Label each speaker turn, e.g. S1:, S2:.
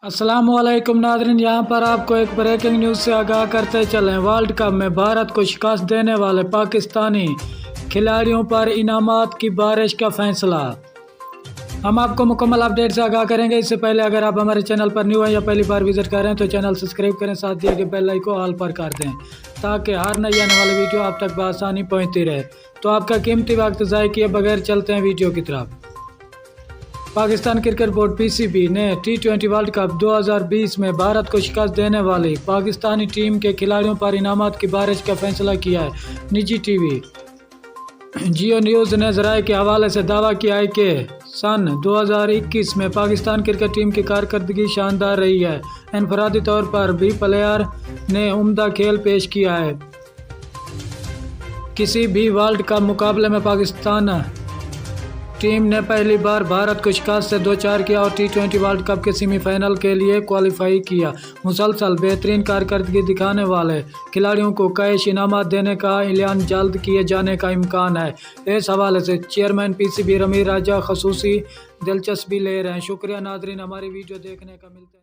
S1: अस्सलामुअलैकुम नाज़रीन, यहाँ पर आपको एक ब्रेकिंग न्यूज़ से आगाह करते चलें। वर्ल्ड कप में भारत को शिकस्त देने वाले पाकिस्तानी खिलाड़ियों पर इनामात की बारिश का फैसला। हम आपको मुकम्मल अपडेट से आगाह करेंगे। इससे पहले अगर आप हमारे चैनल पर न्यू हैं या पहली बार विजिट कर रहे हैं तो चैनल सब्सक्राइब करें, साथ दिए गए बेल आइकन को ऑल पर कर दें ताकि हर नई आने वाली वीडियो आप तक बआसानी पहुँचती रहे। तो आपका कीमती वक्त ज़ाय किए बगैर चलते हैं वीडियो की तरफ। पाकिस्तान क्रिकेट बोर्ड (पीसीबी) ने T20 वर्ल्ड कप 2020 में भारत को शिकस्त देने वाली पाकिस्तानी टीम के खिलाड़ियों पर इनामात की बारिश का फैसला किया है। निजी टीवी जियो न्यूज़ ने ज़राए के हवाले से दावा किया है कि सन 2021 में पाकिस्तान क्रिकेट टीम की कारकर्दगी शानदार रही है। इनफरादी तौर पर भी प्लेयर ने उम्दा खेल पेश किया है। किसी भी वर्ल्ड कप मुकाबले में पाकिस्तान टीम ने पहली बार भारत को शिकस्त से 2-4 किया और T20 वर्ल्ड कप के सेमीफाइनल के लिए क्वालिफाई किया। मुसलसल बेहतरीन कारकर्दगी दिखाने वाले खिलाड़ियों को कैश इनामात देने का ऐलान जल्द किए जाने का इम्कान है। इस हवाले से चेयरमैन PCB रमीर राजा खसूसी दिलचस्पी ले रहे हैं। शुक्रिया नाज़रीन, हमारी वीडियो देखने का। मिलते हैं।